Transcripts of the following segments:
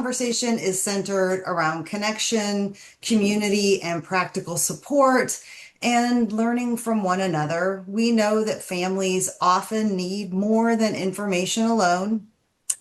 conversation is centered around connection, community, and practical support, and learning from one another. We know that families often need more than information alone.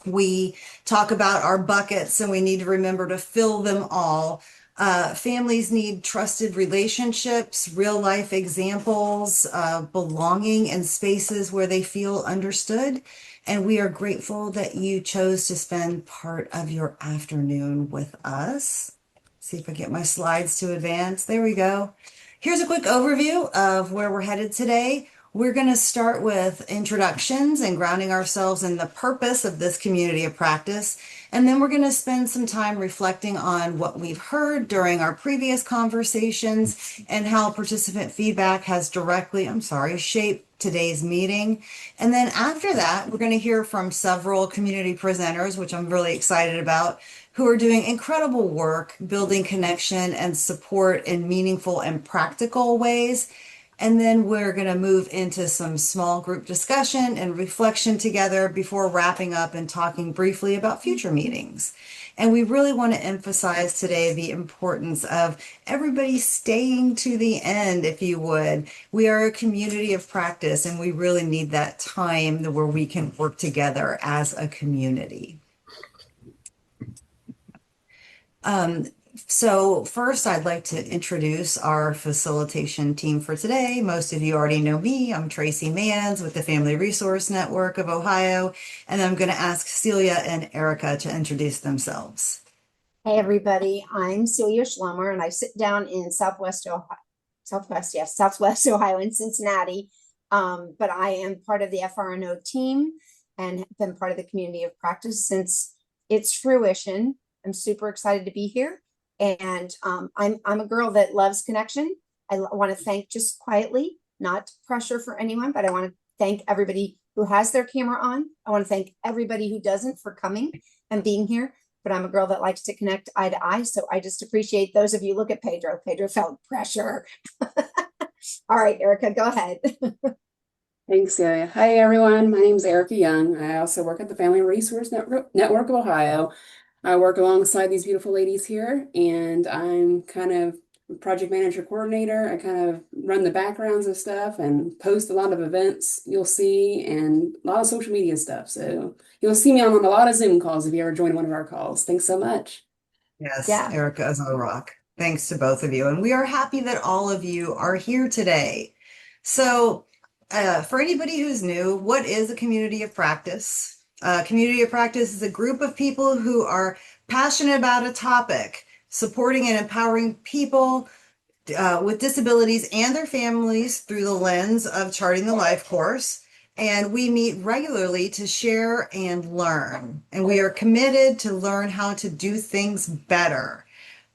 We talk about our buckets and we need to remember to fill them all. Families need trusted relationships, real life examples, belonging in spaces where they feel understood. And we are grateful that you chose to spend part of your afternoon with us. See if I get my slides to advance. There we go. Here's a quick overview of where we're headed today. We're going to start with introductions and grounding ourselves in the purpose of this community of practice. And then we're going to spend some time reflecting on what we've heard during our previous conversations and how participant feedback has directly, shaped today's meeting. And then after that, we're going to hear from several community presenters, which I'm really excited about, who are doing incredible work building connection and support in meaningful and practical ways. And then we're going to move into some small group discussion and reflection together before wrapping up and talking briefly about future meetings. And we really want to emphasize today the importance of everybody staying to the end, if you would. We are a community of practice, and we really need that time where we can work together as a community. So first, I'd like to introduce our facilitation team for today. Most of you already know me. I'm Tracy Manns with the Family Resource Network of Ohio, and I'm going to ask Celia and Erica to introduce themselves. Hey everybody, I'm Celia Schlemmer and I sit down in Southwest Ohio in Cincinnati. But I am part of the FRNO team and have been part of the community of practice since its fruition. I'm super excited to be here. And I'm a girl that loves connection. I want to thank, just quietly, not pressure for anyone, but I want to thank everybody who has their camera on. I want to thank everybody who doesn't for coming and being here. But I'm a girl that likes to connect eye to eye. So I just appreciate those of you. Look at Pedro. Pedro felt pressure. All right, Erica, go ahead. Thanks, Celia. Hi, everyone. My name is Erica Young. I also work at the Family Resource Network of Ohio. I work alongside these beautiful ladies here, and I'm kind of project manager coordinator. I kind of run the backgrounds of stuff and post a lot of events you'll see and a lot of social media stuff. So you'll see me on a lot of Zoom calls if you ever join one of our calls. Thanks so much. Yes, Yeah. Erica is a rock. Thanks to both of you. And we are happy that all of you are here today. So for anybody who's new, what is a community of practice? Community of practice is a group of people who are passionate about a topic, supporting and empowering people with disabilities and their families through the lens of charting the life course. And we meet regularly to share and learn. And we are committed to learn how to do things better.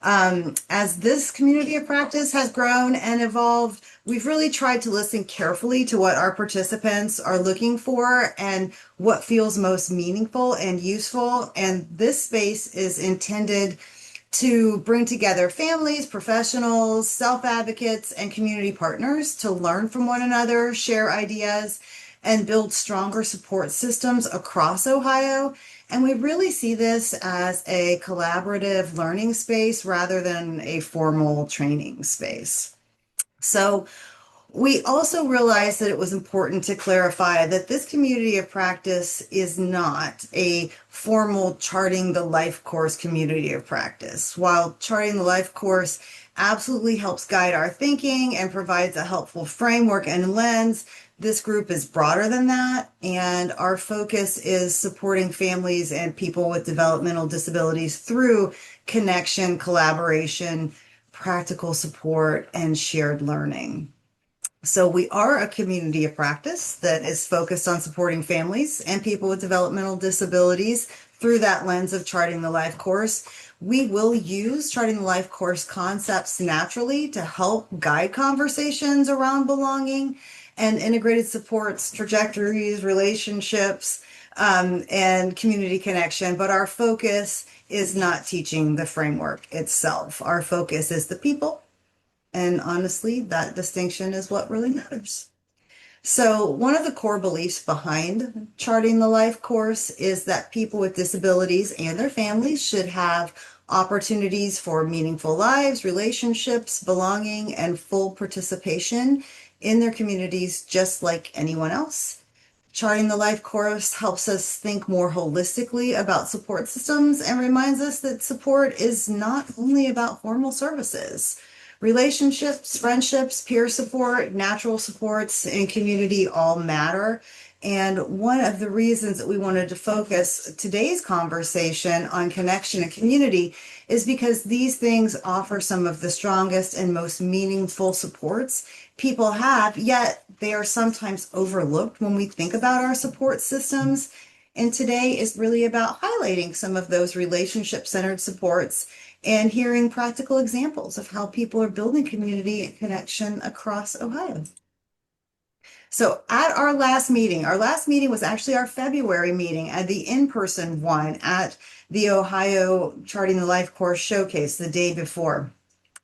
As this community of practice has grown and evolved, we've really tried to listen carefully to what our participants are looking for and what feels most meaningful and useful. And this space is intended to bring together families, professionals, self-advocates, and community partners to learn from one another, share ideas, and build stronger support systems across Ohio. And we really see this as a collaborative learning space rather than a formal training space. So we also realized that it was important to clarify that this community of practice is not a formal charting the life course community of practice. While charting the life course absolutely helps guide our thinking and provides a helpful framework and lens, this group is broader than that, and our focus is supporting families and people with developmental disabilities through connection, collaboration, practical support, and shared learning. So we are a community of practice that is focused on supporting families and people with developmental disabilities through that lens of charting the life course. We will use charting the life course concepts naturally to help guide conversations around belonging and integrated supports, trajectories, relationships, and community connection. But our focus is not teaching the framework itself. Our focus is the people. And honestly, that distinction is what really matters. So, one of the core beliefs behind Charting the Life course is that people with disabilities and their families should have opportunities for meaningful lives, relationships, belonging, and full participation in their communities just like anyone else. Charting the Life course helps us think more holistically about support systems and reminds us that support is not only about formal services. Relationships, friendships, peer support, natural supports, and community all matter. And one of the reasons that we wanted to focus today's conversation on connection and community is because these things offer some of the strongest and most meaningful supports people have, yet they are sometimes overlooked when we think about our support systems. And today is really about highlighting some of those relationship centered supports and hearing practical examples of how people are building community and connection across Ohio. So at our last meeting was actually our February meeting at the in-person one at the Ohio Charting the Life course showcase the day before.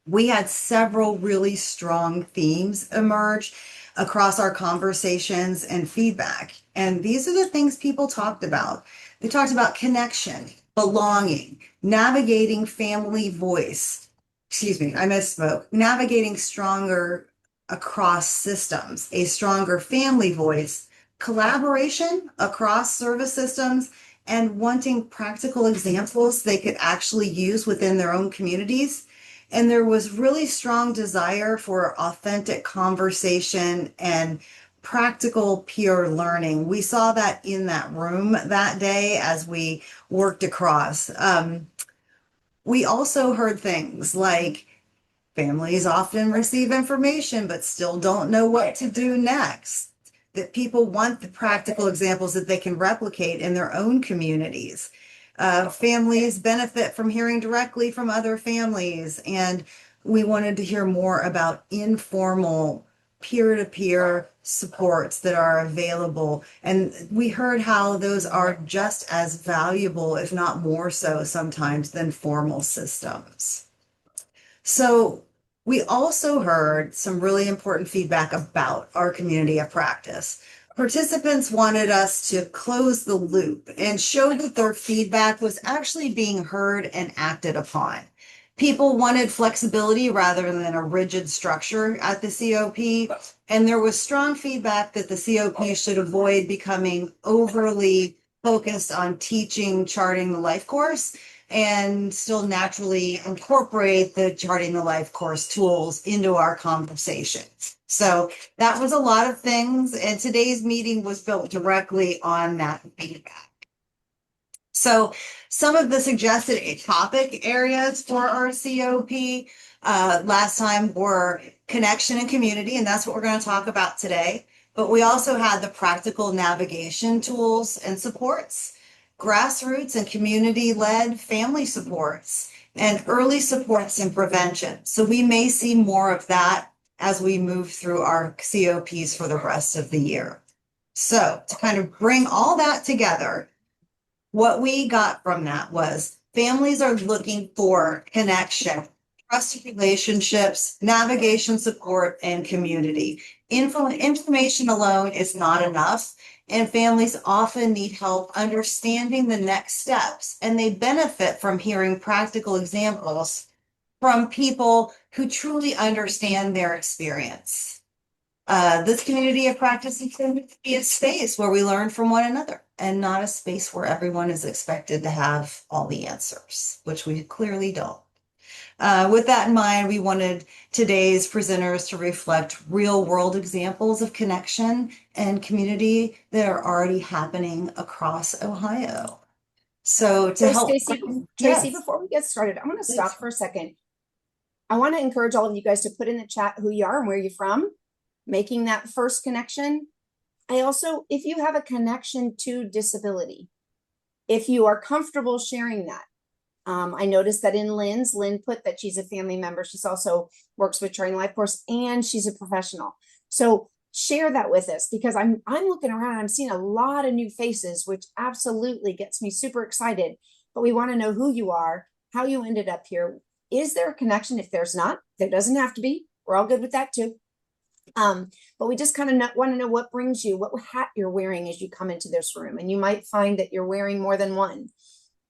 We had several really strong themes emerge across our conversations and feedback. And these are the things people talked about. They talked about connection, belonging, navigating family voice. Excuse me, I misspoke. Navigating stronger across systems, a stronger family voice, collaboration across service systems, and wanting practical examples they could actually use within their own communities. And there was really strong desire for authentic conversation and practical peer learning. We saw that in that room that day as we worked across. We also heard things like families often receive information but still don't know what to do next. That people want the practical examples that they can replicate in their own communities. Families benefit from hearing directly from other families, and we wanted to hear more about informal peer-to-peer supports that are available. And we heard how those are just as valuable, if not more so sometimes, than formal systems. So we also heard some really important feedback about our community of practice. Participants wanted us to close the loop and show that their feedback was actually being heard and acted upon. People wanted flexibility rather than a rigid structure at the COP, and there was strong feedback that the COP should avoid becoming overly focused on teaching Charting the Life course and still naturally incorporate the Charting the Life course tools into our conversations. So that was a lot of things, and today's meeting was built directly on that feedback. So some of the suggested topic areas for our COP last time were connection and community, and that's what we're going to talk about today. But we also had the practical navigation tools and supports, grassroots and community-led family supports, and early supports and prevention. So we may see more of that as we move through our COPs for the rest of the year. So to kind of bring all that together, what we got from that was families are looking for connection, trusted relationships, navigation support, and community. Information alone is not enough, and families often need help understanding the next steps, and they benefit from hearing practical examples from people who truly understand their experience. This community of practice is intended to be a space where we learn from one another and not a space where everyone is expected to have all the answers, which we clearly don't. With that in mind, we wanted today's presenters to reflect real world examples of connection and community that are already happening across Ohio. So to help. Tracy, Yes. before we get started, I'm going to stop Please. for a second. I want to encourage all of you guys to put in the chat who you are and where you're from, making that first connection. I also, if you have a connection to disability, if you are comfortable sharing that. I noticed that in Lynn put that she's a family member. She's also works with Charting Life course and she's a professional. So share that with us, because I'm looking around, I'm seeing a lot of new faces, which absolutely gets me super excited. But we want to know who you are, how you ended up here. Is there a connection? If there's not, there doesn't have to be. We're all good with that too. But we just kind of want to know what brings you, what hat you're wearing as you come into this room. And you might find that you're wearing more than one,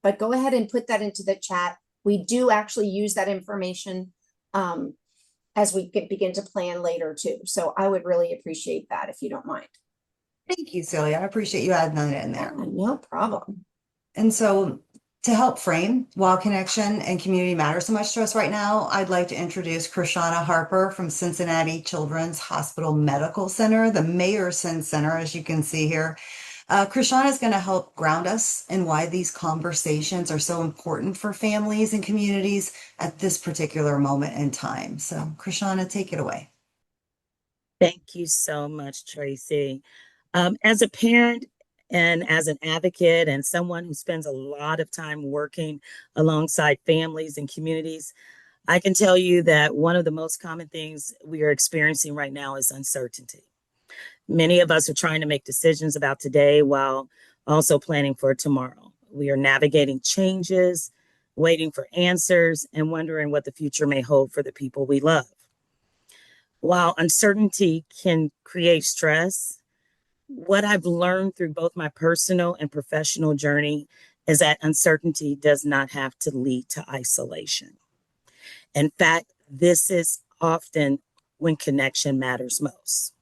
but go ahead and put that into the chat. We do actually use that information as we begin to plan later too. So I would really appreciate that if you don't mind. Thank you, Celia. I appreciate you adding that in there. No problem. And so to help frame why connection and community matter so much to us right now, I'd like to introduce Krishana Harper from Cincinnati Children's Hospital Medical Center, the Mayerson Center, as you can see here. Krishana is going to help ground us in why these conversations are so important for families and communities at this particular moment in time. So, Krishana, take it away. Thank you so much, Tracy. As a parent and as an advocate and someone who spends a lot of time working alongside families and communities, I can tell you that one of the most common things we are experiencing right now is uncertainty. Many of us are trying to make decisions about today while also planning for tomorrow. We are navigating changes, waiting for answers, and wondering what the future may hold for the people we love. While uncertainty can create stress, what I've learned through both my personal and professional journey is that uncertainty does not have to lead to isolation. In fact, this is often when connection matters most.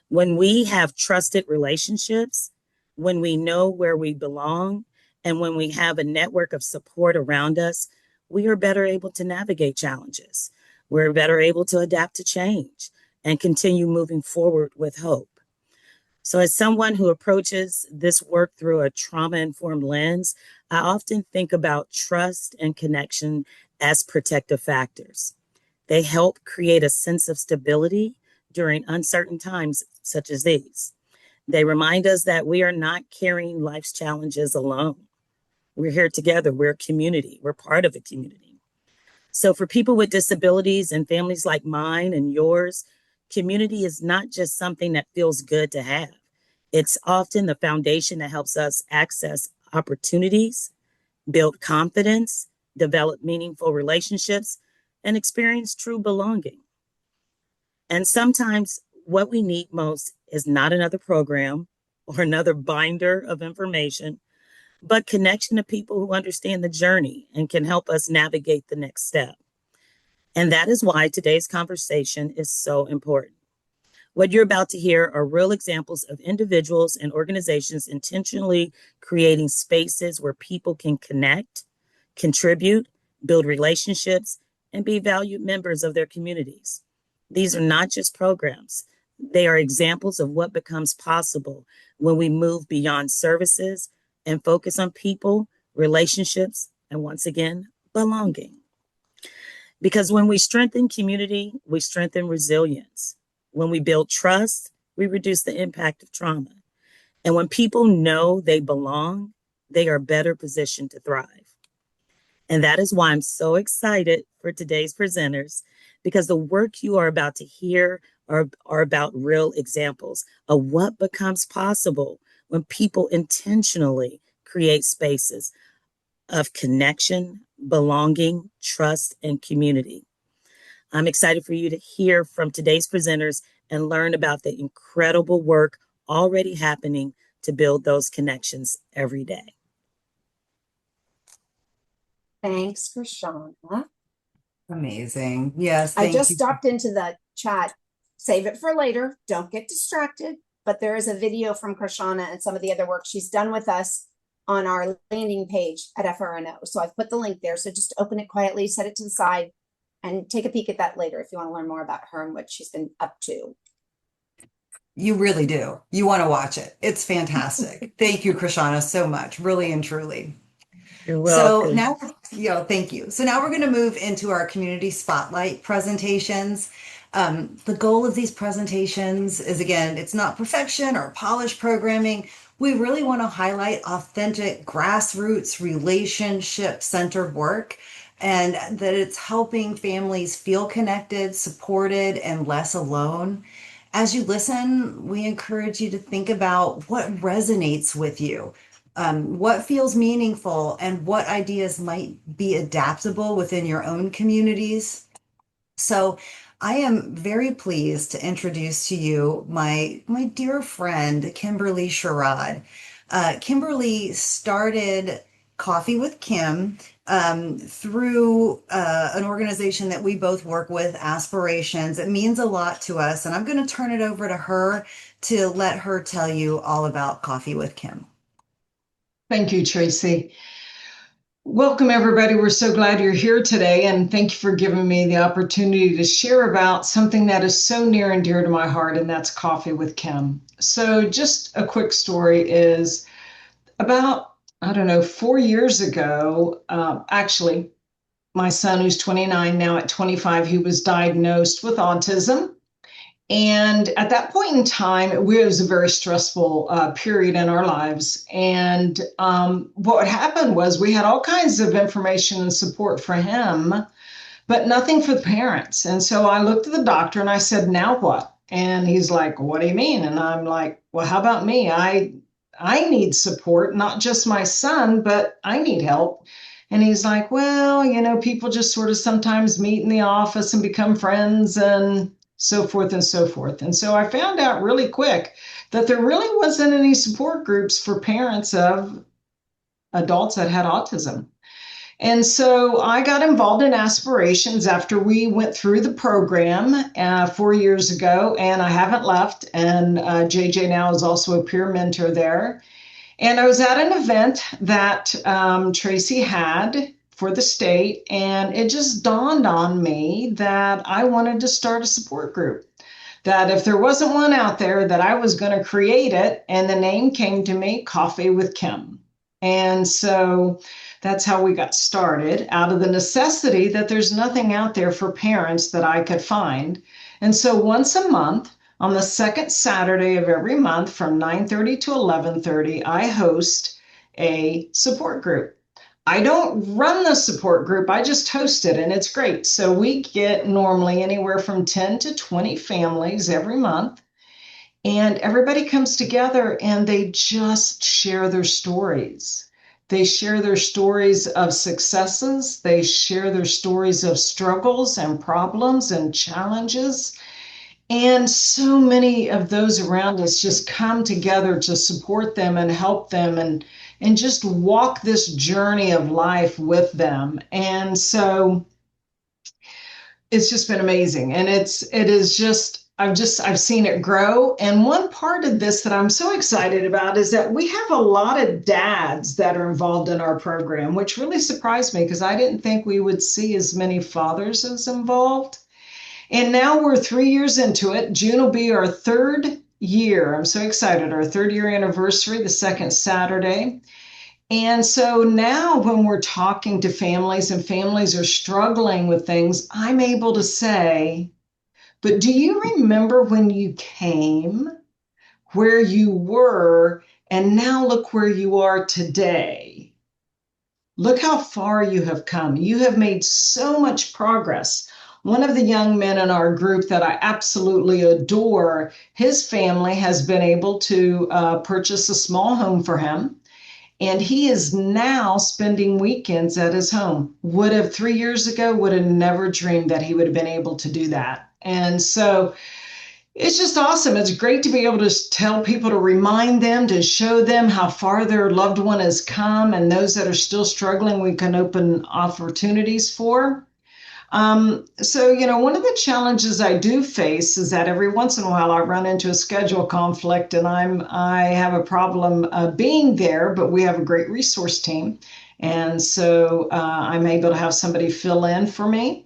When we have trusted relationships, when we know where we belong, and when we have a network of support around us, we are better able to navigate challenges. We're better able to adapt to change and continue moving forward with hope. So, as someone who approaches this work through a trauma-informed lens, I often think about trust and connection as protective factors. They help create a sense of stability during uncertain times such as these. They remind us that we are not carrying life's challenges alone. We're here together. We're a community. We're part of a community. So for people with disabilities and families like mine and yours, community is not just something that feels good to have. It's often the foundation that helps us access opportunities, build confidence, develop meaningful relationships, and experience true belonging. And sometimes what we need most is not another program or another binder of information, but connection to people who understand the journey and can help us navigate the next step. And that is why today's conversation is so important. What you're about to hear are real examples of individuals and organizations intentionally creating spaces where people can connect, contribute, build relationships, and be valued members of their communities. These are not just programs. They are examples of what becomes possible when we move beyond services and focus on people, relationships, and once again, belonging. Because when we strengthen community, we strengthen resilience. When we build trust, we reduce the impact of trauma. And when people know they belong, they are better positioned to thrive. And that is why I'm so excited for today's presenters, because the work you are about to hear are about real examples of what becomes possible when people intentionally create spaces of connection, belonging, trust, and community. I'm excited for you to hear from today's presenters and learn about the incredible work already happening to build those connections every day. Thanks, Krishana. Amazing. Yes, I thank just you. dropped into the chat. Save it for later. Don't get distracted. But there is a video from Krishana and some of the other work she's done with us on our landing page at FRNO. So I've put the link there. So just open it quietly, set it to the side, and take a peek at that later if you want to learn more about her and what she's been up to. You really do. You want to watch it. It's fantastic. Thank you, Krishana, so much, really and truly. You're welcome. So now, thank you. So now we're going to move into our community spotlight presentations. The goal of these presentations is, again, it's not perfection or polished programming. We really want to highlight authentic grassroots relationship-centered work, and that it's helping families feel connected, supported, and less alone. As you listen, we encourage you to think about what resonates with you, what feels meaningful, and what ideas might be adaptable within your own communities. So I am very pleased to introduce to you my dear friend, Kimberly Sherrod. Kimberly started Coffee with Kim through an organization that we both work with, Aspirations. It means a lot to us, and I'm going to turn it over to her to let her tell you all about Coffee with Kim. Thank you, Tracy. Welcome, everybody. We're so glad you're here today, and thank you for giving me the opportunity to share about something that is so near and dear to my heart, and that's Coffee with Kim. So just a quick story is about, I don't know, 4 years ago, actually, my son, who's 29 now, at 25, he was diagnosed with autism. And at that point in time, it was a very stressful period in our lives. And what happened was we had all kinds of information and support for him, but nothing for the parents. And so I looked at the doctor and I said, now what? And he's like, what do you mean? And I'm like, well, how about me? I need support, not just my son, but I need help. And he's like, well, people just sort of sometimes meet in the office and become friends and so forth and so forth. And so I found out really quick that there really wasn't any support groups for parents of adults that had autism. And so I got involved in Aspirations after we went through the program 4 years ago, and I haven't left. And JJ now is also a peer mentor there. And I was at an event that Tracy had for the state, and it just dawned on me that I wanted to start a support group. That if there wasn't one out there, that I was going to create it, and the name came to me, Coffee with Kim. And so that's how we got started, out of the necessity that there's nothing out there for parents that I could find. And so once a month, on the second Saturday of every month from 9:30 to 11:30, I host a support group. I don't run the support group, I just host it, and it's great. So we get normally anywhere from 10 to 20 families every month, and everybody comes together and they just share their stories. They share their stories of successes, they share their stories of struggles and problems and challenges. And so many of those around us just come together to support them and help them and just walk this journey of life with them. And so it's just been amazing. And it is just I've seen it grow. And one part of this that I'm so excited about is that we have a lot of dads that are involved in our program, which really surprised me because I didn't think we would see as many fathers as involved. And now we're 3 years into it. June will be our third year. I'm so excited. Our third year anniversary, the second Saturday. And so now when we're talking to families and families are struggling with things, I'm able to say, but do you remember when you came, where you were, and now look where you are today? Look how far you have come. You have made so much progress. One of the young men in our group that I absolutely adore, his family has been able to purchase a small home for him. And he is now spending weekends at his home. Would have 3 years ago, would have never dreamed that he would have been able to do that. And so it's just awesome. It's great to be able to tell people, to remind them, to show them how far their loved one has come, and those that are still struggling, we can open opportunities for. So, one of the challenges I do face is that every once in a while I run into a schedule conflict and I have a problem being there, but we have a great resource team. And so I'm able to have somebody fill in for me.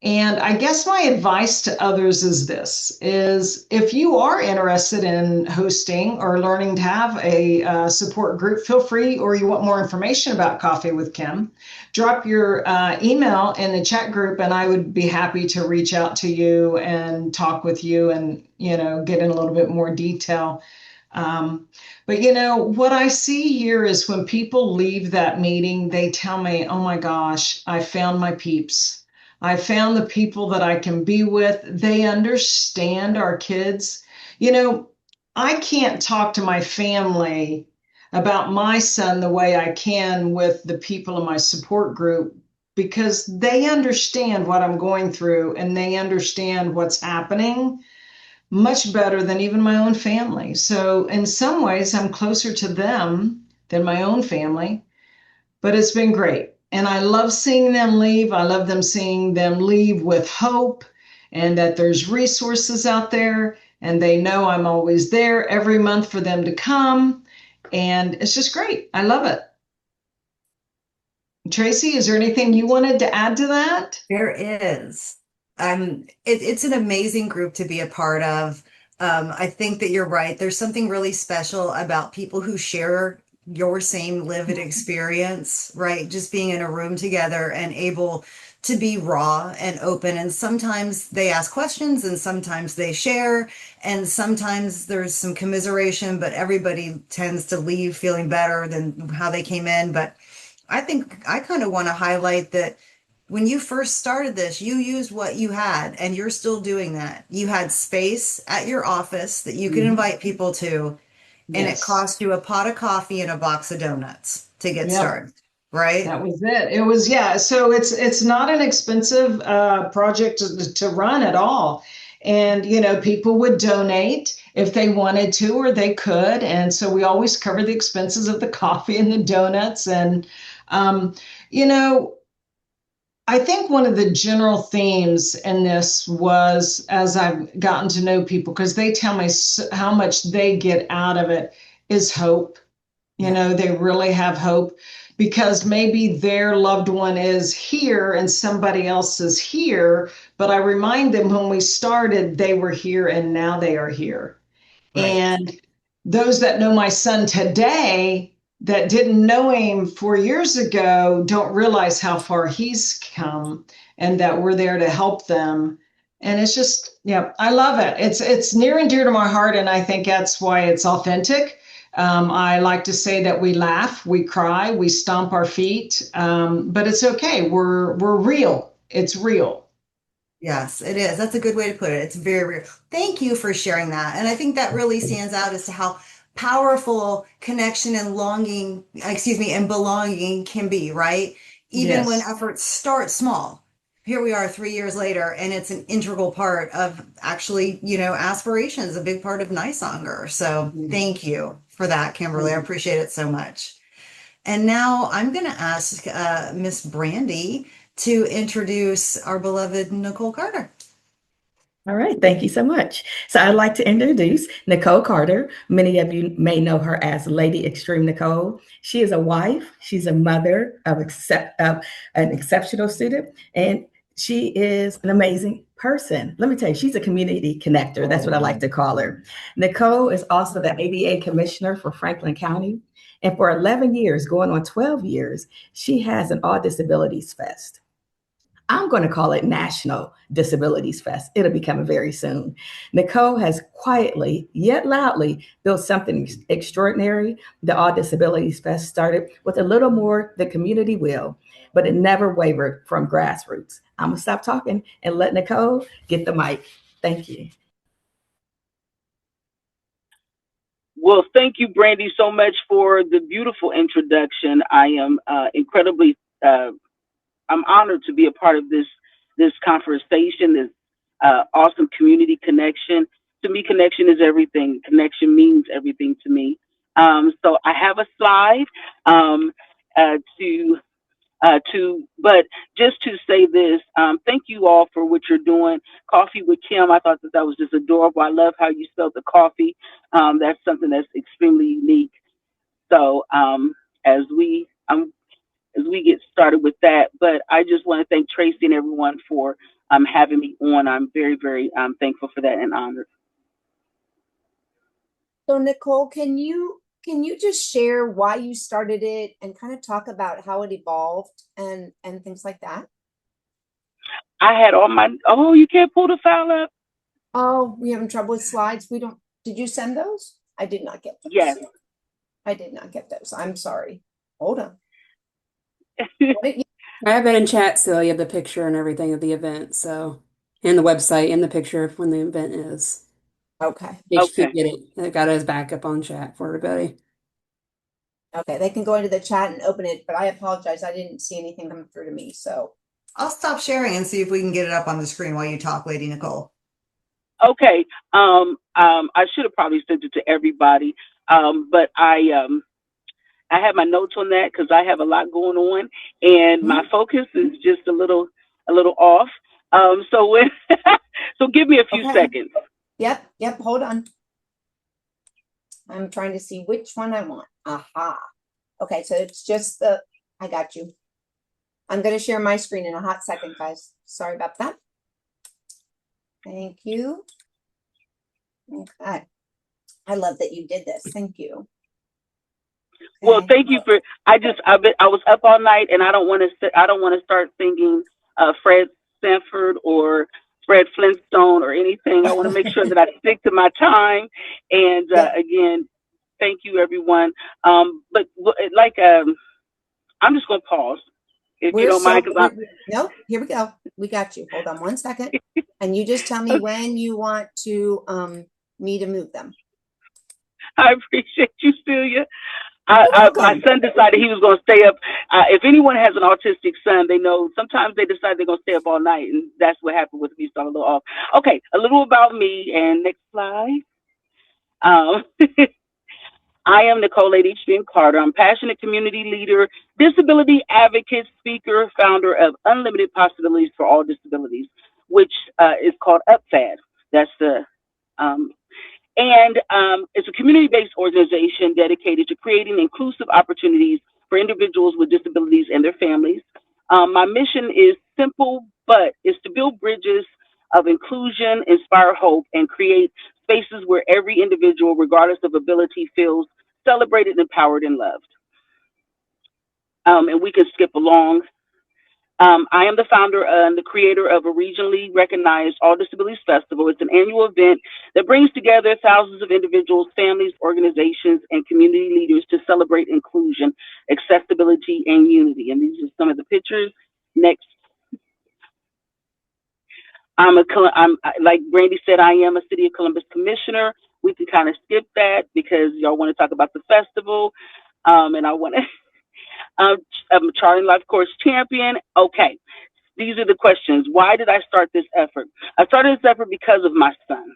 And I guess my advice to others is this, is if you are interested in hosting or learning to have a support group, feel free, or you want more information about Coffee with Kim, drop your email in the chat group and I would be happy to reach out to you and talk with you and, get in a little bit more detail. But what I see here is when people leave that meeting, they tell me, oh my gosh, I found my peeps. I found the people that I can be with. They understand our kids. I can't talk to my family about my son the way I can with the people in my support group because they understand what I'm going through and they understand what's happening much better than even my own family. So, in some ways, I'm closer to them than my own family, but it's been great. And I love seeing them leave. I love them seeing them leave with hope and that there's resources out there and they know I'm always there every month for them to come. And it's just great. I love it. Tracy, is there anything you wanted to add to that? There is. It's an amazing group to be a part of. I think that you're right. There's something really special about people who share your same lived experience, right? Just being in a room together and able to be raw and open. And sometimes they ask questions and sometimes they share, and sometimes there's some commiseration, but everybody tends to leave feeling better than how they came in. But I think I kind of want to highlight that when you first started this, you used what you had, and you're still doing that. You had space at your office that you could Mhm. invite people to, and it Yes. cost you a pot of coffee and a box of donuts to get Yep. started, right? That was it. It was, yeah. So it's not an expensive project to run at all. And people would donate if they wanted to or they could. And so we always cover the expenses of the coffee and the donuts. And um, you know, I think one of the general themes in this was as I've gotten to know people, because they tell me how much they get out of it, is hope. Yeah. They really have hope because maybe their loved one is here and somebody else is here. But I remind them when we started, they were here and now they are here. Right. And those that know my son today that didn't know him 4 years ago don't realize how far he's come and that we're there to help them. And it's just, yeah, I love it. It's near and dear to my heart, and I think that's why it's authentic. I like to say that we laugh, we cry, we stomp our feet, but it's okay. We're real. It's real. Yes, it is. That's a good way to put it. It's very real. Thank you for sharing that. And I think that really stands out as to how powerful connection and longing, excuse me, and belonging can be, right? Even when Yes. efforts start small. Here we are 3 years later, and it's an integral part of actually, aspirations, a big part of Niceonger. So Mhm. thank you for that, Kimberly. I appreciate it so much. And now I'm going to ask Miss Brandy to introduce our beloved Nicole Carter. All right, thank you so much. So I'd like to introduce Nicole Carter. Many of you may know her as Lady Extreme Nicole. She is a wife, she's a mother of an exceptional student, and she is an amazing person. Let me tell you, she's a community connector. That's what I like to call her. Nicole is also the ADA commissioner for Franklin County. And for 11 years, going on 12 years, she has an All Disabilities Fest. I'm going to call it National Disabilities Fest. It'll be coming very soon. Nicole has quietly yet loudly built something extraordinary. The All Disabilities Fest started with a little more the community will, but it never wavered from grassroots. I'm going to stop talking and let Nicole get the mic. Thank you. Well, thank you, Brandy, so much for the beautiful introduction. I am incredibly, I'm honored to be a part of this conversation, this awesome community connection. To me, connection is everything. Connection means everything to me. So I have a slide um, to but just to say this, thank you all for what you're doing. Coffee with Kim, I thought that was just adorable. I love how you spelled the coffee. That's something that's extremely unique. So as we as we get started with that, but I just want to thank Tracy and everyone for having me on. I'm very, very thankful for that and honored. So Nicole, can you just share why you started it and kind of talk about how it evolved and things like that? I had all my, oh, you can't pull the file up? Oh, we having trouble with slides. We don't, did you send those? I did not get Yes. those. I did not get those. I'm sorry. Hold on. I have it in chat, Celia, the picture and everything of the event, so and the website and the picture of when the event is. Okay. In case you Okay. could get it. I got it as backup on chat for everybody. Okay, they can go into the chat and open it, but I apologize. I didn't see anything come through to me. So I'll stop sharing and see if we can get it up on the screen while you talk, Lady Nicole. Okay. I should have probably sent it to everybody, but I have my notes on that because I have a lot going on, and my focus is just a little off. So when, so give me a few Okay. seconds. Yep. Hold on. I'm trying to see which one I want. Aha. Okay, so it's just I got you. I'm going to share my screen in a hot second, guys. Sorry about that. Thank you. Okay. I love that you did this. Thank you. Well, Okay. thank you for. I was up all night, and I don't want to start singing Fred Sanford or Fred Flintstone or anything. I want to make sure that I stick to my time. And again, thank you, everyone. But I'm just going to pause if you don't mind. No, here we go. We got you. Hold on one second, and you just tell me when you want to me to move them. I appreciate you, Celia. My son decided he was going to stay up. If anyone has an autistic son, they know sometimes they decide they're going to stay up all night, and that's what happened with me. So I'm a little off. Okay, a little about me, and next slide. I am Nicole Lady Extreme Carter. I'm a passionate community leader, disability advocate, speaker, founder of Unlimited Possibilities for All Disabilities, which is called UPFAD. That's the it's a community-based organization dedicated to creating inclusive opportunities for individuals with disabilities and their families. My mission is simple, but it's to build bridges of inclusion, inspire hope, and create spaces where every individual, regardless of ability, feels celebrated, empowered, and loved. And we can skip along. I am the founder and the creator of a regionally recognized All Disabilities Festival. It's an annual event that brings together thousands of individuals, families, organizations, and community leaders to celebrate inclusion, accessibility, and unity. And these are some of the pictures. Next. I'm like Brandy said, I am a City of Columbus Commissioner. We can kind of skip that because y'all want to talk about the festival. And I want to, I'm a Charting Life Course champion. Okay. These are the questions. Why did I start this effort? I started this effort because of my son.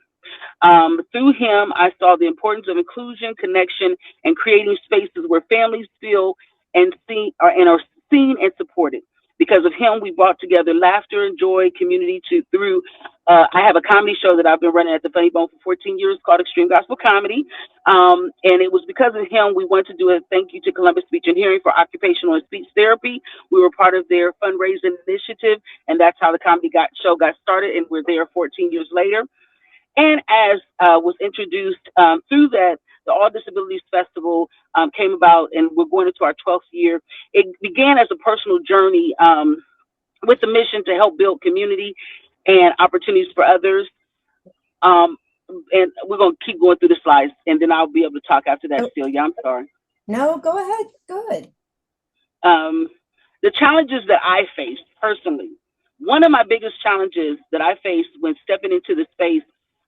Through him, I saw the importance of inclusion, connection, and creating spaces where families feel and are seen and supported. Because of him, we brought together laughter and joy, community through. I have a comedy show that I've been running at the Funny Bone for 14 years called Extreme Gospel Comedy. And it was because of him we wanted to do a thank you to Columbus Speech and Hearing for occupational and speech therapy. We were part of their fundraising initiative, and that's how the comedy show got started, and we're there 14 years later. And as was introduced through that, the All Disabilities Festival came about, and we're going into our 12th year. It began as a personal journey with the mission to help build community and opportunities for others. And we're going to keep going through the slides, and then I'll be able to talk after that, Celia. I'm sorry. No, go ahead. Good. The challenges that I faced personally, one of my biggest challenges that I faced when stepping into the space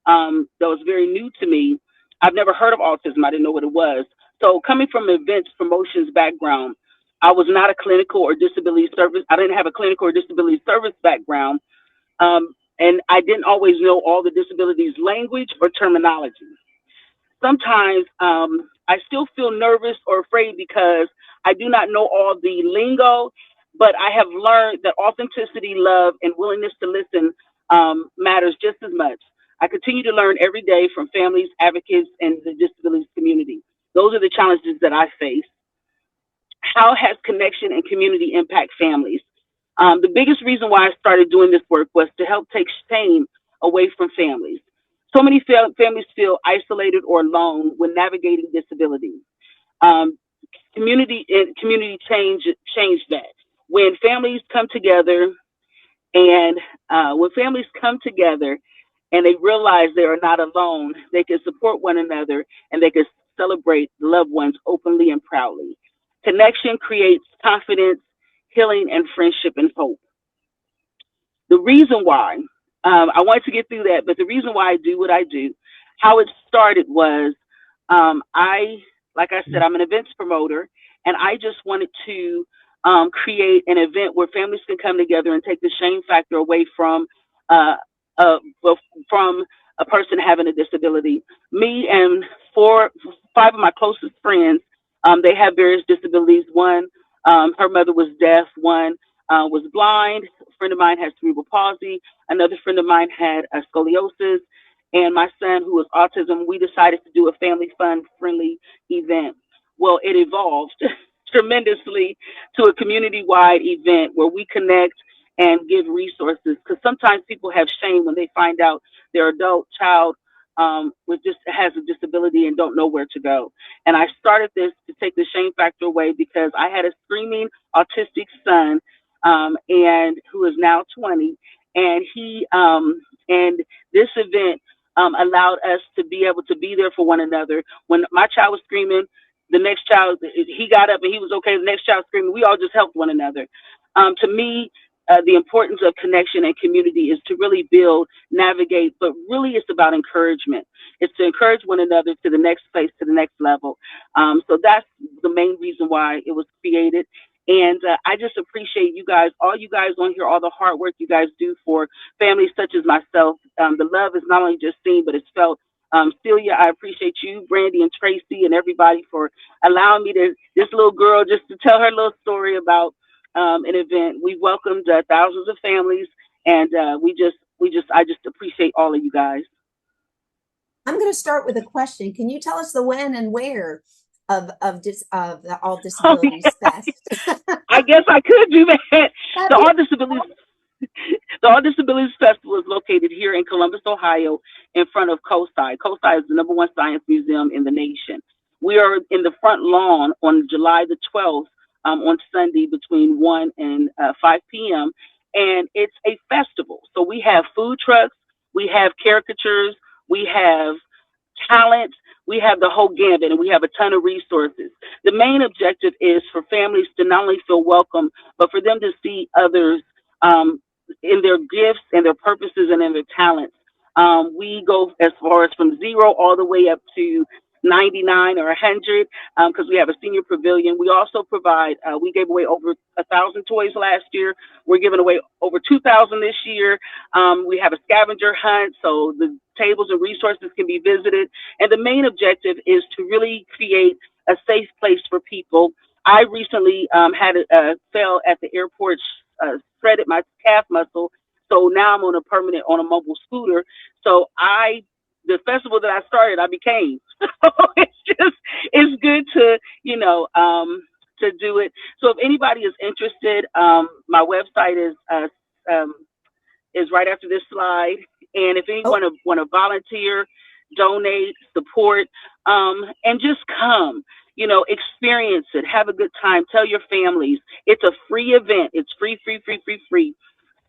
that was very new to me. I've never heard of autism. I didn't know what it was. So coming from an events promotions background, I was not a clinical or disability service. I didn't have a clinical or disability service background. And I didn't always know all the disabilities language or terminology. Sometimes I still feel nervous or afraid because I do not know all the lingo, but I have learned that authenticity, love, and willingness to listen matters just as much. I continue to learn every day from families, advocates, and the disabilities community. Those are the challenges that I face. How has connection and community impact families? The biggest reason why I started doing this work was to help take shame away from families. So many families feel isolated or alone when navigating disability. Community changed that. When families come together and they realize they are not alone, they can support one another and they can celebrate loved ones openly and proudly. Connection creates confidence, healing, and friendship and hope. The reason why, I wanted to get through that, but the reason why I do what I do, how it started was, like I said, I'm an events promoter, and I just wanted to create an event where families can come together and take the shame factor away uh, from a person having a disability. Me and five of my closest friends, they have various disabilities. One, her mother was deaf. One was blind. A friend of mine has cerebral palsy. Another friend of mine had scoliosis. And my son, who was autism, we decided to do a family fun friendly event. Well, it evolved tremendously to a community-wide event where we connect and give resources, because sometimes people have shame when they find out their adult child has a disability and don't know where to go. And I started this to take the shame factor away because I had a screaming autistic son, and who is now 20, and and this event allowed us to be able to be there for one another. When my child was screaming, the next child, he got up and he was okay. The next child screaming, we all just helped one another. To me, the importance of connection and community is to really build, navigate, but really it's about encouragement. It's to encourage one another to the next place, to the next level. So that's the main reason why it was created. And I just appreciate you guys, all you guys on here, all the hard work you guys do for families such as myself. The love is not only just seen, but it's felt. Celia, I appreciate you, Brandy and Tracy and everybody for allowing me this little girl, just to tell her little story about an event. We welcomed thousands of families, and I just appreciate all of you guys. I'm going to start with a question. Can you tell us the when and where of the All Disabilities Fest? I guess I could do that. The All Disabilities Festival is located here in Columbus, Ohio, in front of COSI. COSI is the #1 science museum in the nation. We are in the front lawn on July the 12th, on Sunday between 1 and 5 p.m. And it's a festival. So we have food trucks, we have caricatures, we have talent, we have the whole gambit, and we have a ton of resources. The main objective is for families to not only feel welcome, but for them to see others in their gifts and their purposes and in their talents. We go as far as from 0 all the way up to 99 or 100, because we have a senior pavilion. We also provide, we gave away over 1,000 toys last year. We're giving away over 2,000 this year. We have a scavenger hunt, so the tables and resources can be visited. And the main objective is to really create a safe place for people. I recently fell at the airport, shredded my calf muscle. So now I'm on a mobile scooter. So the festival that I started, I became. So it's good to, to do it. So if anybody is interested, my website is right after this slide. And if anyone want to volunteer, donate, support, and just come, experience it, have a good time, tell your families. It's a free event. It's free.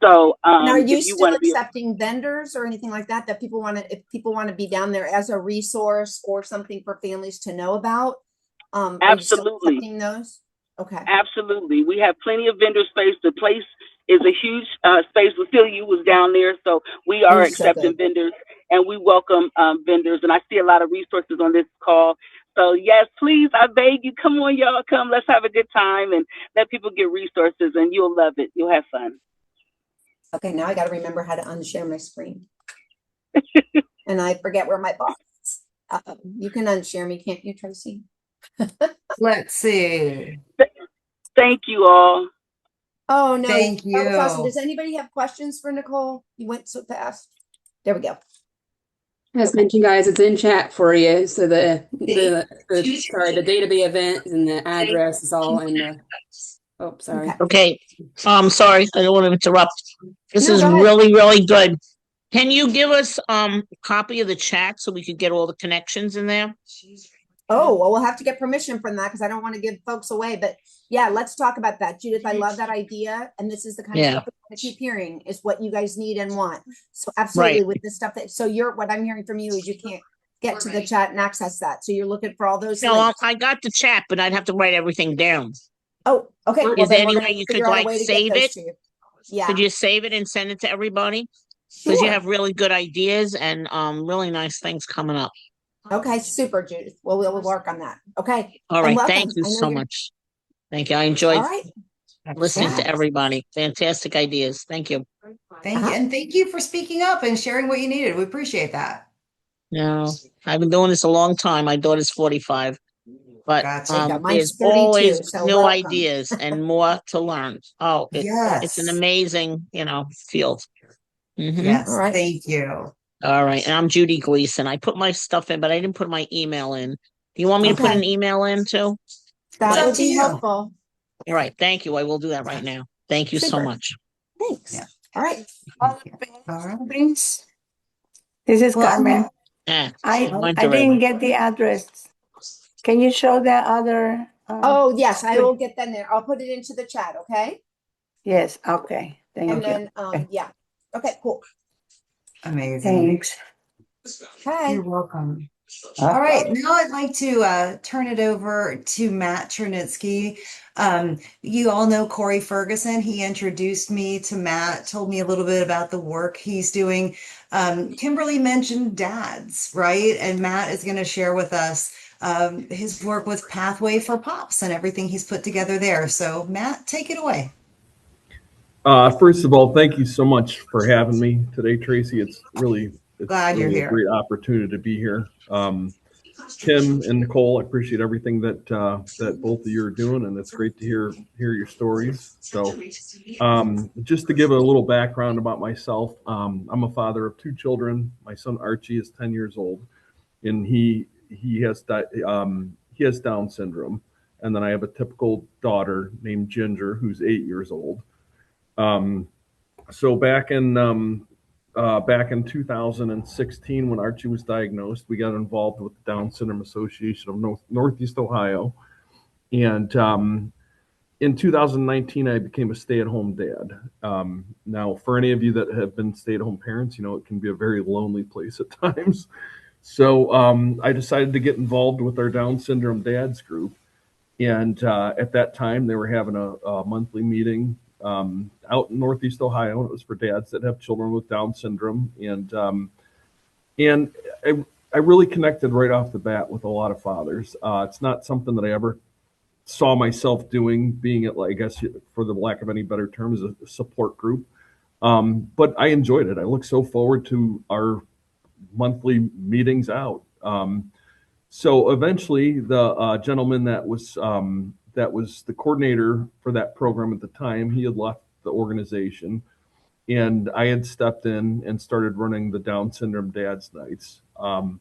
So, and are you still accepting vendors or anything like that? If people want to be down there as a resource or something for families to know about? Absolutely. Are you still accepting those? Okay. Absolutely. We have plenty of vendor space. The place is a huge space. Celia was down there, so we are accepting vendors, and we welcome vendors. And I see a lot of resources on this call. So yes, please, I beg you, come on, y'all, come. Let's have a good time and let people get resources, and you'll love it. You'll have fun. Okay, now I got to remember how to unshare my screen. And I forget where my box is. You can unshare me, can't you, Tracy? Let's see. Thank you all. Oh, no. Thank you. That was awesome. Does anybody have questions for Nicole? You went so fast. There we go. As mentioned, guys, it's in chat for you. So the date of the event and the address is all in the. Oh, sorry. Okay. Sorry, I don't want to interrupt. This is really, really good. Can you give us a copy of the chat so we could get all the connections in there? Oh, well, we'll have to get permission from that because I don't want to give folks away. But yeah, let's talk about that. Judith, I love that idea. And this is the kind of stuff I keep hearing is what you guys need and want. So absolutely with this stuff what I'm hearing from you is you can't get to the chat and access that. So you're looking for all those. No, I got the chat, but I'd have to write everything down. Oh, okay. Is there any way you could save it? Yeah. Could you save it and send it to everybody? Because you have really good ideas and really nice things coming up. Okay, super, Judith. Well, we'll work on that. Okay. All right. Thank you so much. Thank you. I All enjoyed right. listening Yeah. to everybody. Fantastic ideas. Thank you. Thank you. And thank you for speaking up and sharing what you needed. We appreciate that. No, I've been doing this a long time. My daughter's 45, but Gotcha. Yeah, mine's there's 32, always so new welcome. ideas and more to learn. Oh, it's an Yes. amazing, field. Mhm. Yes. All right. Thank you. All right. And I'm Judy Gleason. I put my stuff in, but I didn't put my email in. Do you want me to put Okay. an email in too? That It's would up to be you. helpful. All right. Thank you. I will do that right now. Thank you so Super. much. Thanks. Yeah. All right. All right. Please. This is Well, Carmen. Ah, I went I already. didn't get the address. Can you show the other? Oh, yes, I will get that there. I'll put it into the chat, okay? Yes. Okay. Thank And you. then, yeah. Okay, cool. amazing. Thanks. Okay. You're welcome. All right, now I'd like to turn it over to Matt Chernitsky. You all know Corey Ferguson. He introduced me to Matt, told me a little bit about the work he's doing. Kimberly mentioned dads, right? And Matt is going to share with us his work with Pathway for Pops and everything he's put together there. So, Matt, take it away. First of all, thank you so much for having me today, Tracy. It's really Glad you're a here. great opportunity to be here. Kim and Nicole, I appreciate everything that both of you are doing, and it's great to hear your stories. So, just to give a little background about myself, I'm a father of 2 children. My son Archie is 10 years old, and he has Down syndrome, and then I have a typical daughter named Ginger who's 8 years old. So back in 2016, when Archie was diagnosed, we got involved with the Down Syndrome Association of Northeast Ohio, and in 2019, I became a stay-at-home dad. Now, for any of you that have been stay-at-home parents, it can be a very lonely place at times. So I decided to get involved with our Down syndrome dads group, and at that time, they were having a monthly meeting out in Northeast Ohio. It was for dads that have children with Down syndrome, and I really connected right off the bat with a lot of fathers. It's not something that I ever saw myself doing, being at, I guess, for the lack of any better terms, a support group. But I enjoyed it. I look so forward to our monthly meetings out. So eventually, the gentleman that was the coordinator for that program at the time, he had left the organization, and I had stepped in and started running the Down Syndrome Dads Nights. And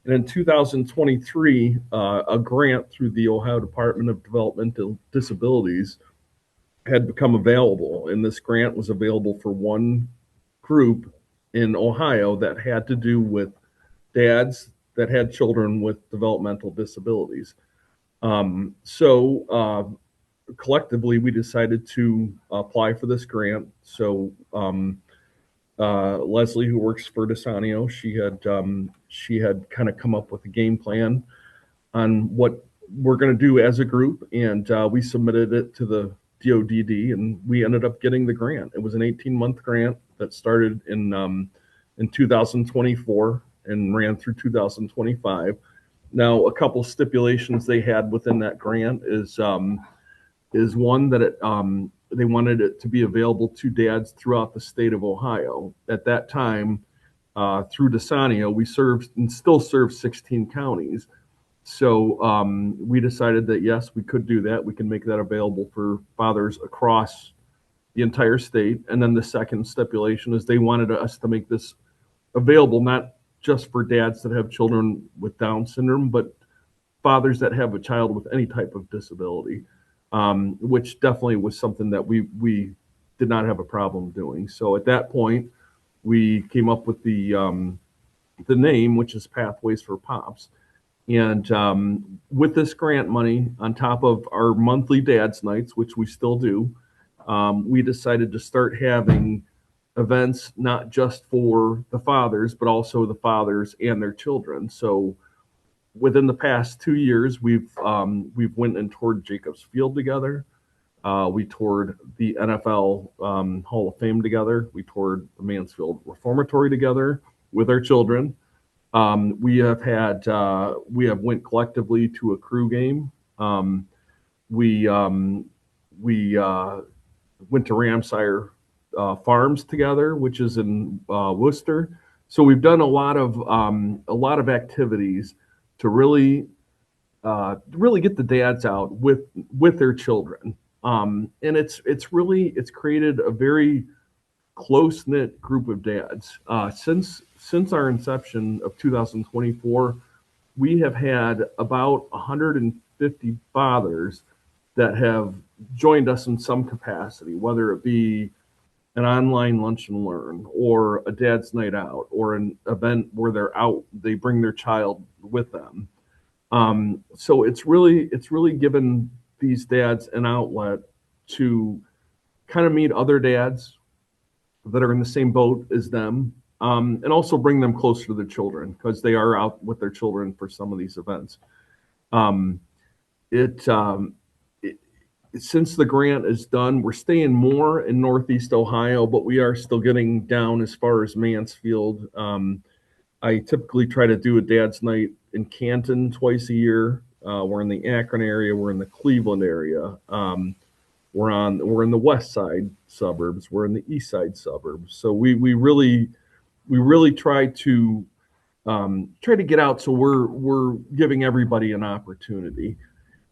in 2023, a grant through the Ohio Department of Developmental Disabilities had become available, and this grant was available for one group in Ohio that had to do with dads that had children with developmental disabilities. So collectively, we decided to apply for this grant. So Leslie, who works for Desanio, she had kind of come up with a game plan on what we're going to do as a group, and we submitted it to the DODD, and we ended up getting the grant. It was an 18-month grant that started in 2024 and ran through 2025. Now, a couple stipulations they had within that grant is one that they wanted it to be available to dads throughout the state of Ohio. At that time, through Desanio, we served and still serve 16 counties. So we decided that, yes, we could do that. We can make that available for fathers across the entire state. And then the second stipulation is they wanted us to make this available not just for dads that have children with Down syndrome, but fathers that have a child with any type of disability, which definitely was something that we did not have a problem doing. So at that point, we came up with the name, which is Pathways for Pops. And with this grant money, on top of our monthly dads nights, which we still do, we decided to start having events not just for the fathers, but also the fathers and their children. So within the past 2 years, we've went and toured Jacobs Field together. We toured the NFL Hall of Fame together. We toured the Mansfield Reformatory together with our children. We have went collectively to a crew game. we went to Ramsire Farms together, which is in Worcester. So we've done a lot of activities to really get the dads out with their children. And it's created a very close knit group of dads. Since our inception of 2024, we have had about 150 fathers that have joined us in some capacity, whether it be an online lunch and learn or a dad's night out or an event where they bring their child with them. So it's really given these dads an outlet to kind of meet other dads that are in the same boat as them, and also bring them closer to their children because they are out with their children for some of these events. Um, it, um, it Since the grant is done, we're staying more in Northeast Ohio, but we are still getting down as far as Mansfield. I typically try to do a dad's night in Canton twice a year. We're in the Akron area. We're in the Cleveland area. We're in the west side suburbs. We're in the east side suburbs. So we really try to get out. So we're giving everybody an opportunity.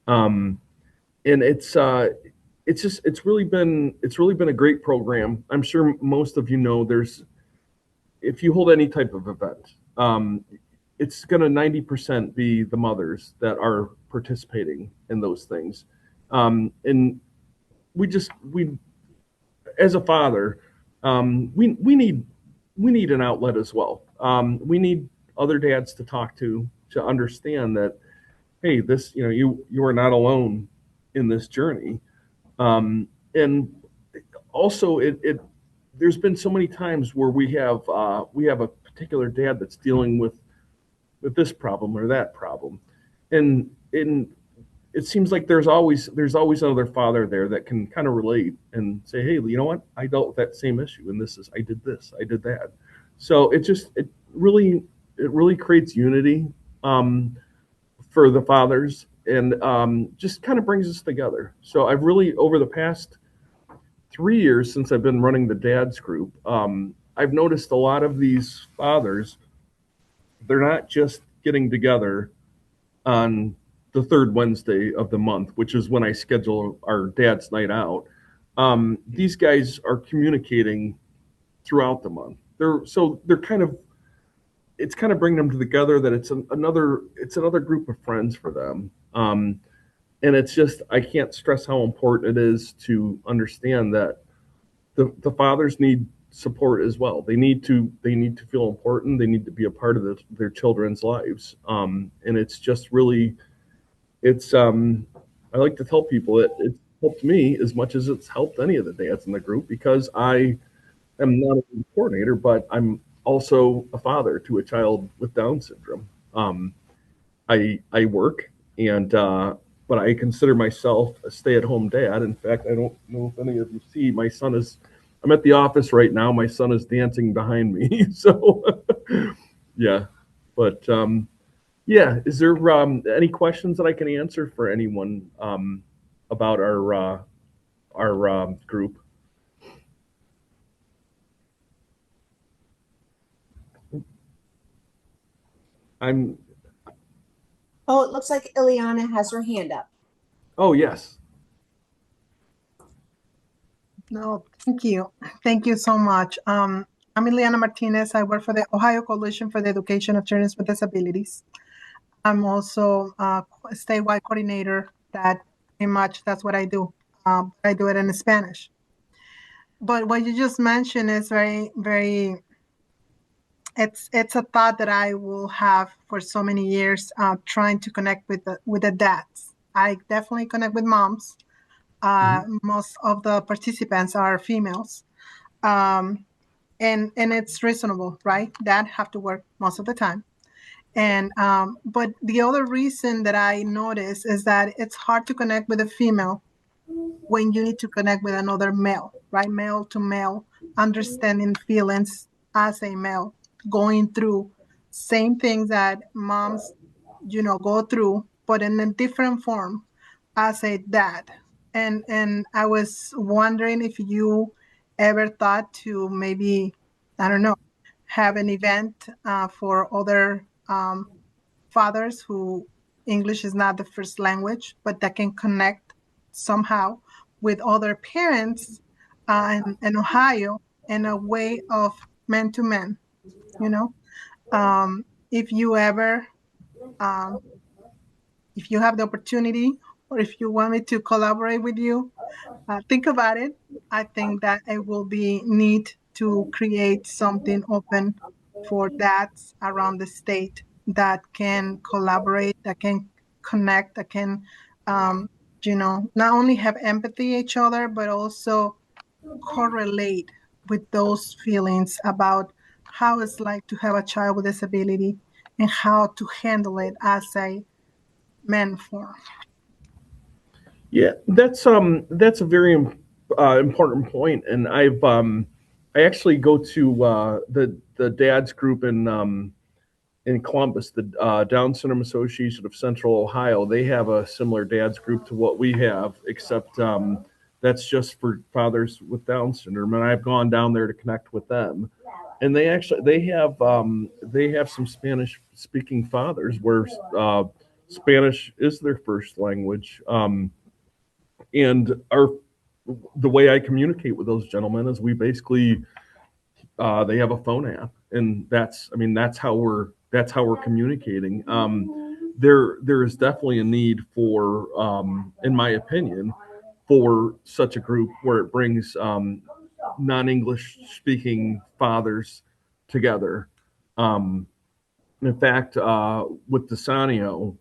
And it's really been a great program. I'm sure most of you know if you hold any type of event, it's going to 90% be the mothers that are participating in those things. And we as a father, we need an outlet as well. We need other dads to talk to understand that, hey, you are not alone in this journey. And also there's been so many times where we have a particular dad that's dealing with this problem or that problem, and it seems like there's always another father there that can kind of relate and say, hey, you know what, I dealt with that same issue, and I did this, I did that. So it really creates unity for the fathers, and just kind of brings us together. So I've really, over the past 3 years since I've been running the dads group, I've noticed a lot of these fathers, they're not just getting together on the third Wednesday of the month, which is when I schedule our dad's night out. These guys are communicating throughout the month. It's kind of bringing them together, that it's another group of friends for them. And it's just, I can't stress how important it is to understand that the fathers need support as well. They need to feel important. They need to be a part of their children's lives. And it's just really, I like to tell people it's helped me as much as it's helped any of the dads in the group, because I am not a coordinator, but I'm also a father to a child with Down syndrome. I work, but I consider myself a stay-at-home dad. In fact, I don't know if any of you see, I'm at the office right now. My son is dancing behind me. So, yeah. But, yeah, is there any questions that I can answer for anyone about our group? Oh, it looks like Ileana has her hand up. Oh, yes. No, thank you. Thank you so much. I'm Ileana Martinez. I work for the Ohio Coalition for the Education of Children with Disabilities. I'm also a statewide coordinator. That pretty much, that's what I do. I do it in Spanish. But what you just mentioned is very, very, it's a thought that I will have for so many years, trying to connect with the dads. I definitely connect with moms. Most of the participants are females. And it's reasonable, right? Dad have to work most of the time. And but the other reason that I notice is that it's hard to connect with a female when you need to connect with another male, right? Male to male, understanding feelings as a male, going through same things that moms, go through, but in a different form. as a dad. And I was wondering if you ever thought to maybe, I don't know, have an event for other fathers who English is not the first language, but that can connect somehow with other parents in Ohio in a way of man to man, you know? If you ever, um, if you have the opportunity, or if you want me to collaborate with you, think about it. I think that it will be neat to create something open for dads around the state that can collaborate, that can connect, that can, not only have empathy each other, but also correlate with those feelings about how it's like to have a child with disability and how to handle it as a man form. Yeah, that's a very important point, and I actually go to the dads group in Columbus, the Down Syndrome Association of Central Ohio. They have a similar dads group to what we have, except that's just for fathers with Down syndrome, and I've gone down there to connect with them. And they have some Spanish speaking fathers where Spanish is their first language. And the way I communicate with those gentlemen is we basically they have a phone app, and that's how we're communicating. There is definitely a need for, in my opinion, for such a group where it brings non-English speaking fathers together. In fact, with Desanio,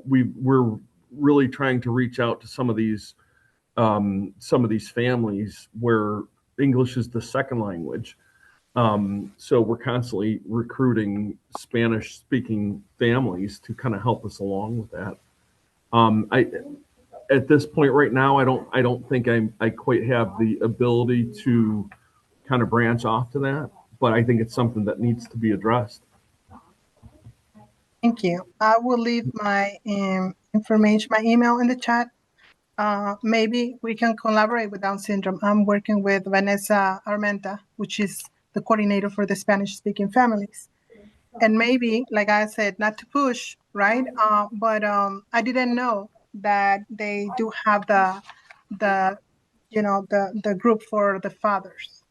we're really trying to reach out to some of these families where English is the second language. So we're constantly recruiting Spanish-speaking families to kind of help us along with that. At this point right now, I don't think I quite have the ability to kind of branch off to that, but I think it's something that needs to be addressed. Thank you. I will leave my information, my email in the chat. Maybe we can collaborate with Down syndrome. I'm working with Vanessa Armenta, which is the coordinator for the Spanish-speaking families. And maybe, like I said, not to push, right? But I didn't know that they do have the group for the fathers.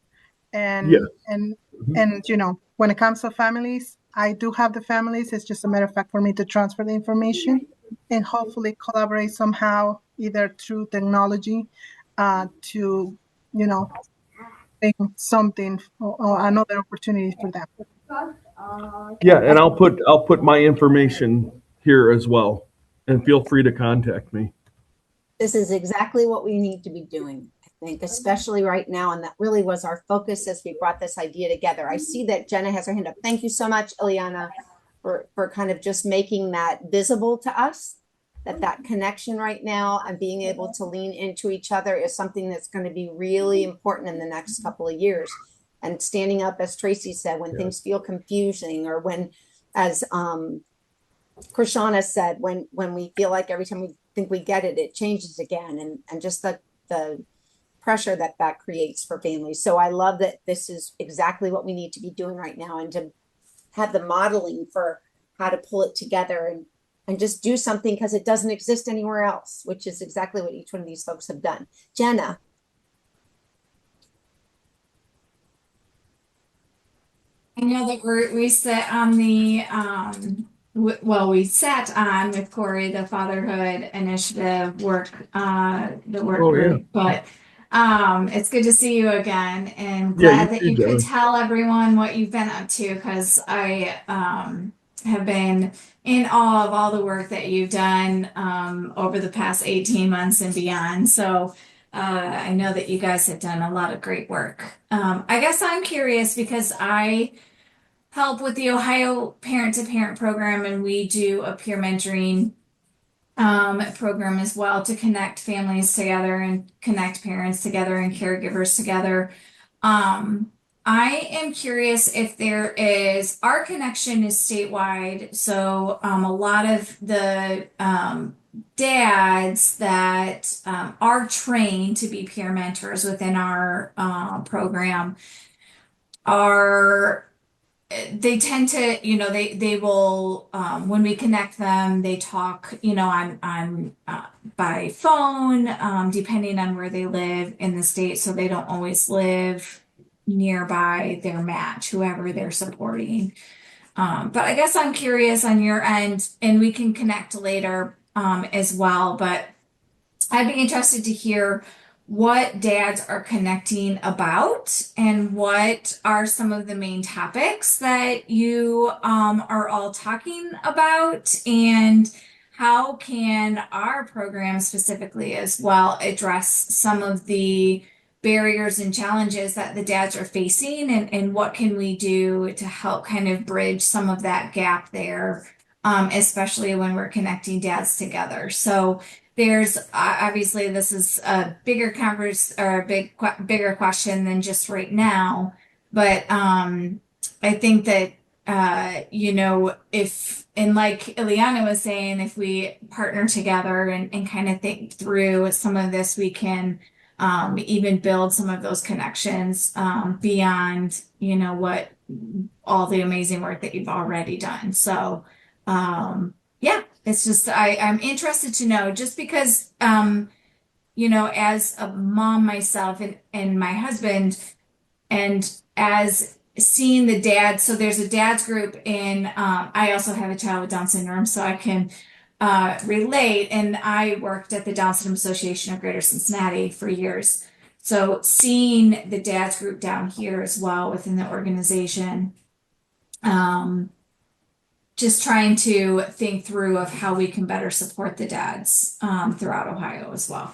And Yes. and when it comes to families, I do have the families. It's just a matter of fact for me to transfer the information and hopefully collaborate somehow, either through technology, to make something or another opportunity for them. Yeah, and I'll put my information here as well, and feel free to contact me. This is exactly what we need to be doing, I think, especially right now. And that really was our focus as we brought this idea together. I see that Jenna has her hand up. Thank you so much, Ileana, for kind of just making that visible to us, that connection right now and being able to lean into each other is something that's going to be really important in the next couple of years. And standing up, as Tracy said, when things feel confusing, or when, as Krishana said, when we feel like every time we think we get it, it changes again, and just the pressure that creates for families. So I love that this is exactly what we need to be doing right now, and to have the modeling for how to pull it together and just do something, because it doesn't exist anywhere else, which is exactly what each one of these folks have done. Jenna. I know that we sit on the we sat on with Corey the Fatherhood Initiative work group, but it's good to see you again, and glad that you could tell everyone what you've been up to, because I have been in awe of all the work that you've done over the past 18 months and beyond. So I know that you guys have done a lot of great work. I guess I'm curious because I help with the Ohio Parent to Parent program, and we do a peer mentoring program as well to connect families together and connect parents together and caregivers together. I am curious if our connection is statewide. So a lot of the dads that are trained to be peer mentors within our program are they tend to, they will when we connect them, they talk, on by phone, depending on where they live in the state, so they don't always live nearby their match, whoever they're supporting. But I guess I'm curious on your end, and we can connect later as well, but I'd be interested to hear what dads are connecting about and what are some of the main topics that you are all talking about, and how can our program specifically as well address some of the barriers and challenges that the dads are facing, and what can we do to help kind of bridge some of that gap there, especially when we're connecting dads together. So there's obviously this is a bigger or a bigger question than just right now, but I think that if, and like Ileana was saying, if we partner together and kind of think through some of this, we can even build some of those connections beyond what all the amazing work that you've already done. So yeah, it's just I'm interested to know, just because as a mom myself and my husband, and as seeing the dads, so there's a dads group in I also have a child with Down syndrome, so I can relate, and I worked at the Down Syndrome Association of Greater Cincinnati for years. So seeing the dads group down here as well within the organization, just trying to think through of how we can better support the dads throughout Ohio as well.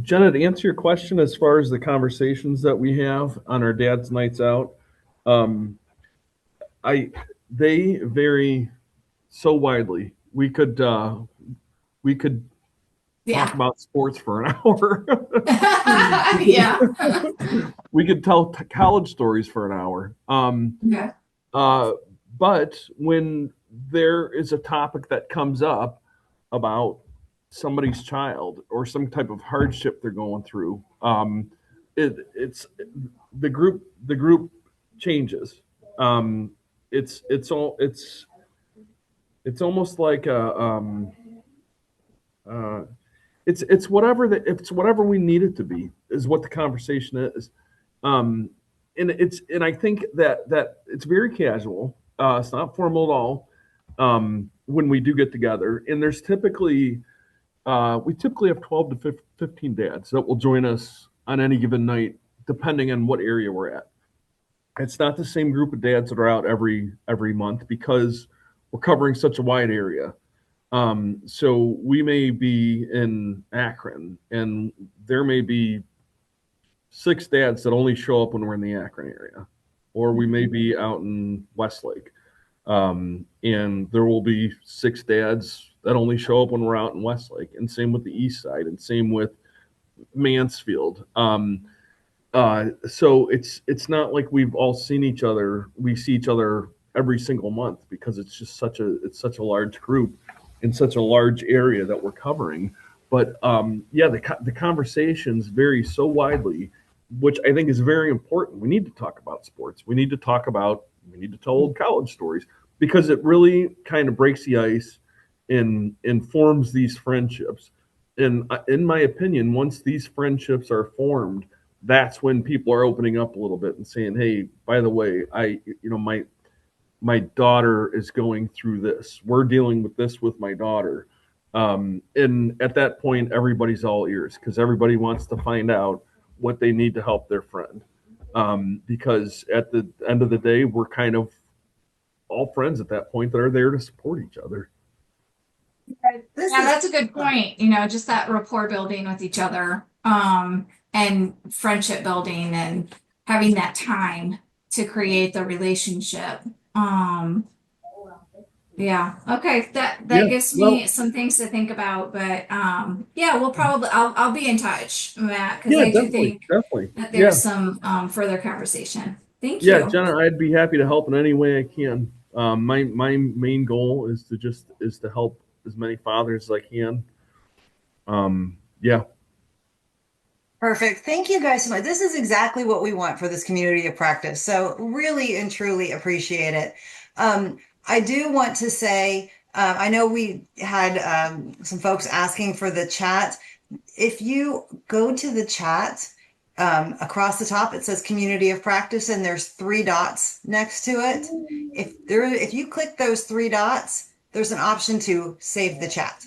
Jenna, to answer your question, as far as the conversations that we have on our dad's nights out, they vary so widely. We could talk about sports for an hour. Yeah. We could tell college stories for an hour. Okay. But when there is a topic that comes up about somebody's child or some type of hardship they're going through, it's the group changes. It's almost like it's whatever we need it to be is what the conversation is. And I think that it's very casual. It's not formal at all. When we do get together, and there's typically we typically have 12 to 15 dads that will join us on any given night, depending on what area we're at. It's not the same group of dads that are out every month because we're covering such a wide area. So we may be in Akron, and there may be 6 dads that only show up when we're in the Akron area, or we may be out in Westlake, and there will be 6 dads that only show up when we're out in Westlake, and same with the East Side, and same with Mansfield. So it's not like we've all seen each other. We see each other every single month because it's just such a large group in such a large area that we're covering. But the conversations vary so widely, which I think is very important. We need to talk about sports. We need to tell old college stories, because it really kind of breaks the ice and forms these friendships. And in my opinion, once these friendships are formed, that's when people are opening up a little bit and saying, "Hey, by the way, my daughter is going through this. We're dealing with this with my daughter." And at that point, everybody's all ears, because everybody wants to find out what they need to help their friend. Because at the end of the day, we're kind of all friends at that point that are there to support each other. Yeah, that's a good point. Just that rapport building with each other, and friendship building, and having that time to create the relationship. Yeah. Okay. That gives me some things to think about, but I'll be in touch, Matt, because I do think that there's some further conversation. Thank you. Yeah, Jenna, I'd be happy to help in any way I can. My main goal is to help as many fathers as I can. Yeah. Perfect. Thank you guys so much. This is exactly what we want for this community of practice. So really and truly appreciate it. I do want to say, I know we had some folks asking for the chat. If you go to the chat, across the top, it says community of practice and there's 3 dots next to it. If you click those 3 dots, there's an option to save the chat.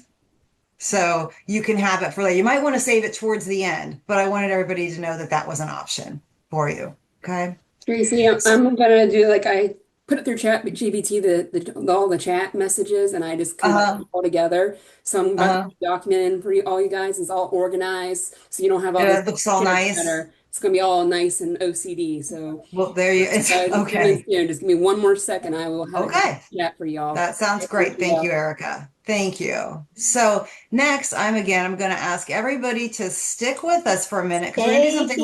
So you can have it for later. You might want to save it towards the end, but I wanted everybody to know that that was an option for you. Okay. Tracy, I'm gonna do like I put it through chat GBT all the chat messages and I just combine it all together. So I'm about to document it for all you guys. It's all organized, so you don't have all Yeah, this it looks all chitter nice. chatter. It's gonna be all nice and OCD. So well, there you it's okay. Just give me one more second. I will have Okay. a chat for y'all. That sounds great. Thank you, Erica. Thank you. So next, I'm going to ask everybody to stick with us for a minute because we're going to do something